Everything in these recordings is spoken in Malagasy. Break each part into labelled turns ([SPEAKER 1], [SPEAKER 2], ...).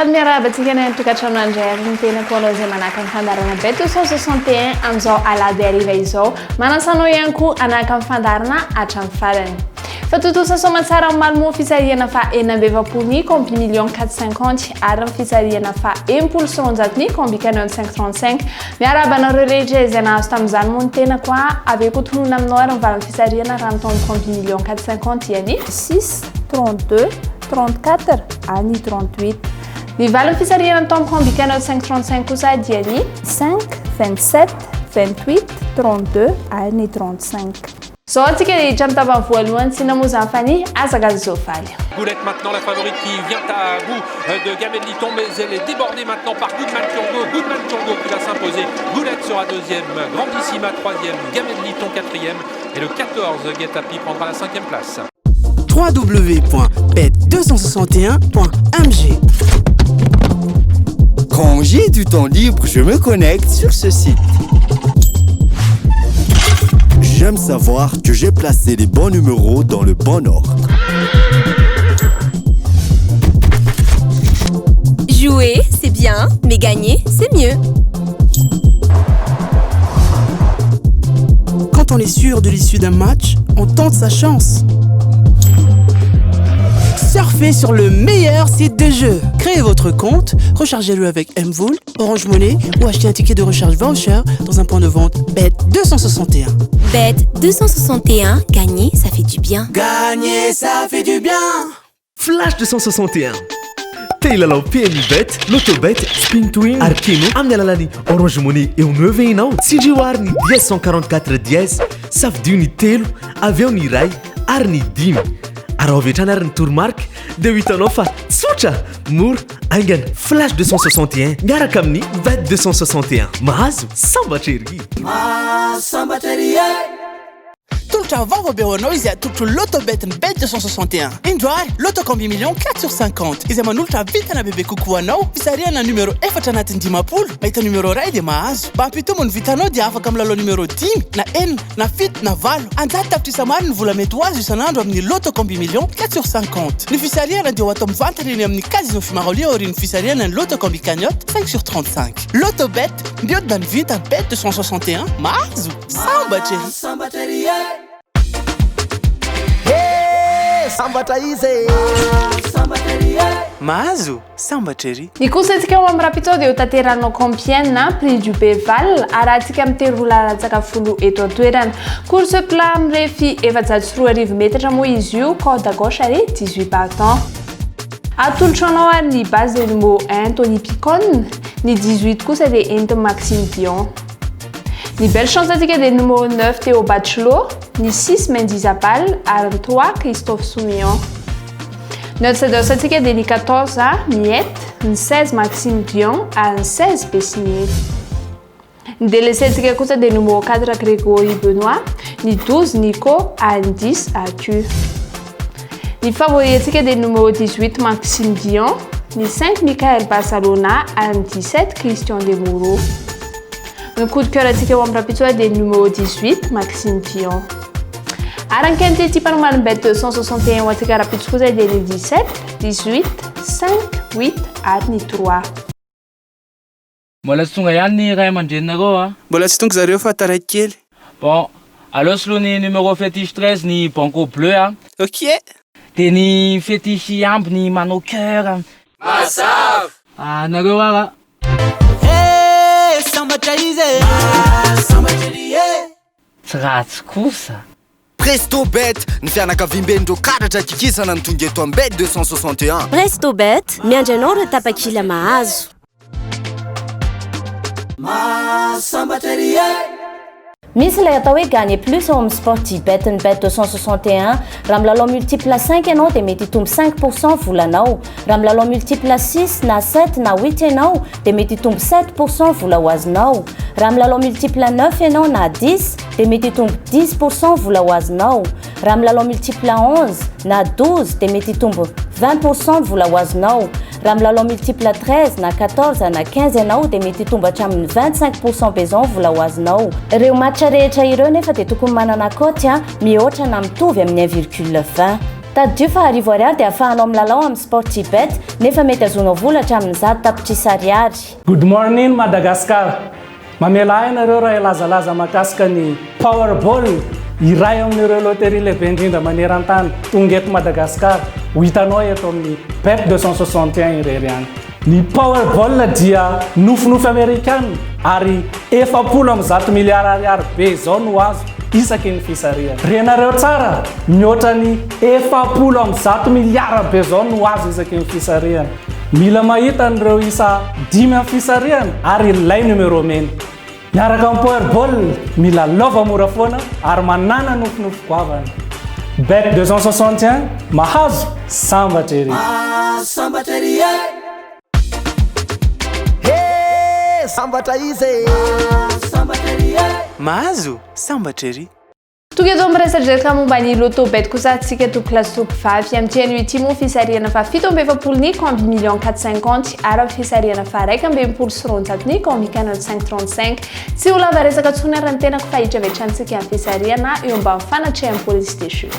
[SPEAKER 1] sady miarabantsika ny tokatrano ny tenako anao izay manaka ny fandarana bet 261 amin'izao alady ariva izao manasanao ihany koa anaka ny fandarana hatramin'ny farany fa totosa somatsara amin'ny malmo fisarihana fa enambevapolony combi million 450 ary ny fisarihana fa empolo soronjatony combi canon 535 miarabanareo rehetra izay nahazo tamin'izany moa ny tenako aveko tonona aminao ary mivalan'ny fisarihana raha mitondro combi million 450 iany 6 32 34 ani 38 ny valan'ny fisarihana ny tombo combi canon 535 kosa diany 5 27 28 32 ani 35 zao antsika rehetra mitavany voalohany tsy namoza fany azaka zofaly.
[SPEAKER 2] Goulette maintenant la favorite qui vient à bout de Gamel Liton mais elle est débordée maintenant par Goodman Turgo. Goodman Turgo qui va s'imposer. Goulette sera deuxième, Grandissima troisième, Gamel Liton quatrième et le 14 Guetapi prendra la cinquième place.
[SPEAKER 3] www.bet261.mg.
[SPEAKER 4] Quand j'ai du temps libre, je me connecte sur ce site. J'aime savoir que j'ai placé les bons numéros dans le bon ordre.
[SPEAKER 5] Jouer, c'est bien, mais gagner, c'est mieux.
[SPEAKER 3] Quand on est sûr de l'issue d'un match, on tente sa chance. Surfez sur le meilleur site de jeu. Créez votre compte, rechargez-le avec Mvool, Orange Money ou achetez un ticket de recharge voucher dans un point de vente Bet261.
[SPEAKER 5] Bet261, gagner, ça fait du bien.
[SPEAKER 3] Gagner, ça fait du bien.
[SPEAKER 6] Flash 261. Teilalao PMI Bet, Lotobet, Spin Twin, Arkeno, amin'ny alalany Orange Money eo 9 ianao. Tsindrioary ny 1044 10, safidio ny telo, avy eo ny ray, ary ny dimy. Araha avy hatrany ary ny toromark dia ho hitanao fa tsotra, mora, aingana Flash 261 miaraka amin'ny Bet 261. Mahazo sambatra ery.
[SPEAKER 3] Sambatra ery. Tolotra vava be ho anao izy atolotro Lotobet ny Bet261. Indroary, Loto Combi Million 4/50 izay manolotra vitana bebe kokoa anao. Fisarihana numero 4 anatin'ny 10 mahita numero ray dia mahazo. Mba hampitomo ny vitanao dia afaka milalao numero 10 na 1 na 7 na 8 anjato tapitrisa maro ny vola mety ho azo isanandro amin'ny Loto Combi Million 4/50. Ny fisarihana dia ho atao mivantana eny amin'ny Casino Fimarolia aorian'ny fisarihana ny Loto Combi Cagnotte 5/35. Lotobet miodina ny vita Bet261 mahazo sambatra ery.
[SPEAKER 4] Sambatra izy.
[SPEAKER 3] Mahazo sambatra ery.
[SPEAKER 1] Ny kosa antsika ao amin'ny rapito dia ho tanteranao Compiègne prix du Beval ary antsika amin'ny telolatsaka folo eto an-toerana. Course plat amin'ny refi efajato sy roa arivo metatra moa izy io, corde à gauche ary 18 partants. Atolotro anao ary ny base de numéro 1 Tony Picon, ny 18 kosa dia Ent Maxime Dion. Ny belle chance antsika dia numéro 9 Théo Bachelot, ny 6 Mendy Zabal ary ny 3 Christophe Soumillon. Notre sados antsika dia ny 14 Miette, ny 16 Maxime Dion ary ny 16 Bessigné. Ny délaissé antsika kosa dia numéro 4 Grégory Benoît, ny 12 Nico ary ny 10 Acu. Ny favori antsika dia numéro 18 Maxime Dion, ny 5 Michael Barcelona ary ny 17 Christian Demuro. Ny coup de cœur antsika eo amin'ny rapito dia numéro 18 Maxime Dion. Arankany ty mpanomana Bet 261 ho antsika rapito kosa dia ny 17, 18, 5, 8 ary ny 3.
[SPEAKER 7] Mbola tsy tonga ihany ny ray aman-drenareo a.
[SPEAKER 3] Mbola tsy tonga zareo fa taraiky kely.
[SPEAKER 7] Bon, aleo soloa ny numéro fétiche 13 ny Banco Bleu a.
[SPEAKER 3] Ok.
[SPEAKER 7] Dia ny fétiche amby ny manao cœur.
[SPEAKER 2] Mazava.
[SPEAKER 7] Nareo ara.
[SPEAKER 3] Sambatra izy. Sambatra ery.
[SPEAKER 7] Tsy ratsy kosa.
[SPEAKER 4] Presto Bet, ny fianakaviam-ben'ireo karatra kikisana ny tonga eto amin'ny Bet 261.
[SPEAKER 5] Presto Bet, miandry anao ireo tapakila mahazo.
[SPEAKER 3] Sambatra ery.
[SPEAKER 8] Misy ilay atao hoe gagner plus ao amin'ny Sportybet ny Bet 261 raha milalao multiple 5 ianao dia mety hitombo 5% volanao, raha milalao multiple 6 na 7 na 8 ianao dia mety hitombo 7% vola ho azonao, raha milalao multiple 9 ianao na 10 dia mety hitombo 10% vola ho azonao, raha milalao multiple 11 na 12 dia mety hitombo 20% vola ho azonao, raha milalao multiple 13 na 14 na 15 ianao dia mety hitombo hatramin'ny 25% bezon vola ho azonao. Ireo match rehetra ireo nefa dia tokony manana cote mihoatra na mitovy amin'ny 1,20. taddio fa arivo ariary dia ahafahanao milalao amin'ny sportibet nefa mety azonao volatra amin'ny 10 tapitrisa ariary.
[SPEAKER 9] Good morning Madagascar. Mamela ainareo raha ilazalaza makasika ny Powerball iray amin'ireo loterie lehibe indrindra maneran-tany tonga eto Madagascar. Ho hitanao eto amin'ny Bet 261 irery any. Ny Powerball dia nofinofy Amerikana ary 410 miliara ariary be zao no azo isaky ny fisariana. Renareo tsara, mihoatra ny 410 miliara be zao no azo isaky ny fisariana. Mila mahita an'ireo isa 5 amin'ny fisariana ary ilay numero mena. Miaraka amin'ny Powerball, mila lova mora foana ary manana nofinofy goavana. Bet 261 mahazo sambatra ery.
[SPEAKER 3] Sambatra ery.
[SPEAKER 4] Sambatra izy
[SPEAKER 3] sambatra ery. Mahazo sambatra ery.
[SPEAKER 1] Toga eto miresadreka momba ny loto bet kosa antsika tompy lasopy vavy amin'tiany ity moa fisariana fa 720 ny combi million 450 ary fisariana fa 120 ny combi canon 535 tsy ho lava resaka tsony ary ny tenako fahitra avy hatranintsika amin'ny fisariana eo ambany fanatrehany police station.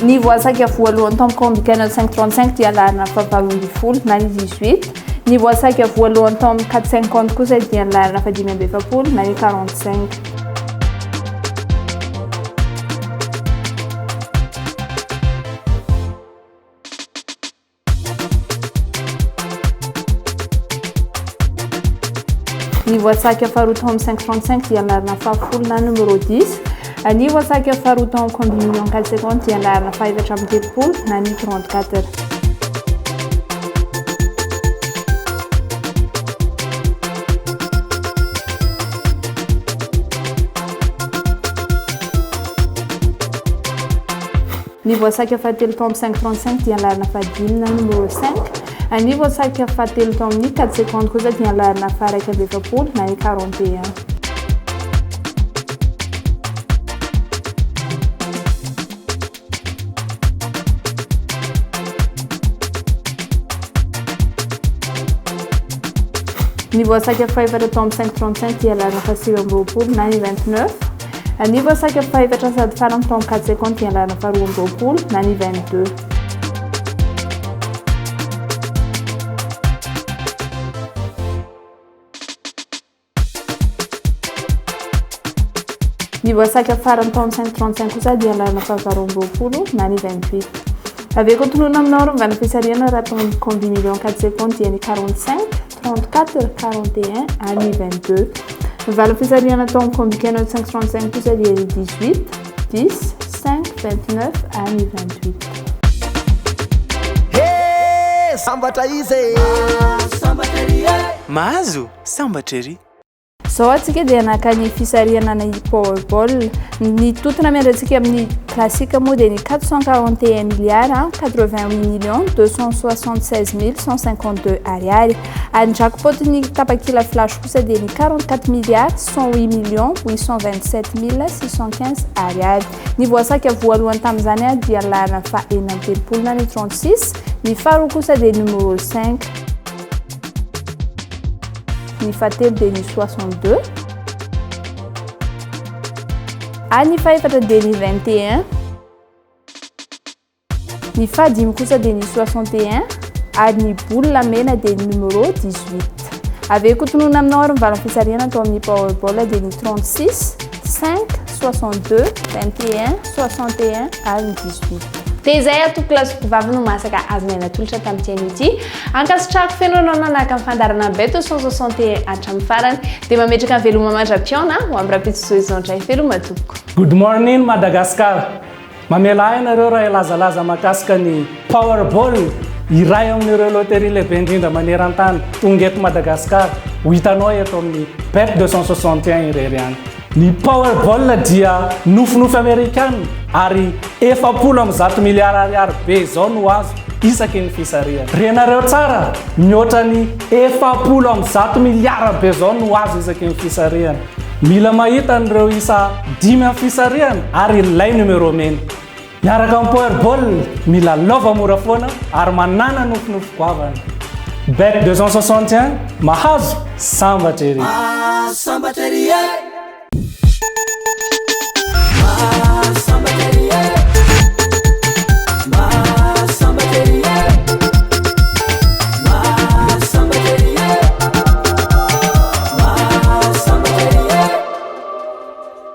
[SPEAKER 1] Ny voasaka voalohany tamin'ny combi canon 535 dia larina fa 20 na ny 18. Ny voasaka voalohany tamin'ny 450 kosa dia larina fa 570 na ny 45. Ny voasaka faharoa tamin'ny 535 dia larina fa 10 na numero 10. Ny voasaka faharoa tamin'ny combi million 450 dia larina fa 430 na ny 34. Ny voasaka fahatelo tamin'ny 535 dia larina fa 10 na numero 5. Ny voasaka fahatelo tamin'ny 450 kosa dia larina fa 120 na ny 41. Ny voasaka fahaefatra tamin'ny 535 dia larina fa 20 na ny 29. Ny voasaka fahaefatra sady farany tamin'ny 450 dia larina fa 20 na ny 22. Ny voasaka farany tamin'ny 535 kosa dia larina fa 20 na ny 28. Avy eo tonona aminao ary mivana fisariana raha tamin'ny combi million 450 dia ny 45 34 41 any 22. Vala fisariana tamin'ny combi canon 535 kosa dia ny 18 10 5 29 any 28.
[SPEAKER 4] Sambatra izy
[SPEAKER 3] Sambatra ery. Mahazo sambatra ery.
[SPEAKER 1] Zao atsika dia naka ny fisariana ny Powerball. Ny totona miandratsika amin'ny classique moa dia ny 441 milliards 88 millions 276 152 ariary. Ny jackpot ny tapakila flash kosa dia ny 44 milliards 108 millions 827 615 ariary. Ny voasaka voalohany tamin'izany dia larina fa 40 na ny 36. Ny faharoa kosa dia numero 5. Ny fahatelo dia ny 62. Ny fahaefatra dia ny 21. Ny fahadimy kosa dia ny 61 ary ny boule mena dia ny numero 18. Avy eo kotonona aminao ary mivala fisariana atao amin'ny Powerball dia ny 36 5 62 21 61 ary ny 18. Dia izay atoko lasopy vavy no masaka azonay natolotra tamin'ity ity. Ankasitrahako fenonao nanaka amin'ny fandarana Bet 261 hatramin'ny farany dia mametraka ny veloma mandra-piona ho amin'ny rapitsoizao indray veloma tompoko.
[SPEAKER 9] Good morning Madagascar. Mamela ainareo raha ilazalaza makasika ny Powerball iray amin'ireo loterie lehibe indrindra maneran-tany tonga eto Madagascar. Ho hitanao eto amin'ny Bet 261 irery any. Ny Powerball dia nofinofy Amerikana ary 410 miliara ariary be zao no azo isaky ny fisariana. Renareo tsara, mihoatra ny 410 miliara be zao no azo isaky ny fisariana. mila mahita an'ireo isa 5 amin'ny fisariana ary ilay numéro mena miaraka amin'ny powerball mila lova mora foana ary manana nofinofo goavana bet 261 mahazo sambatra ery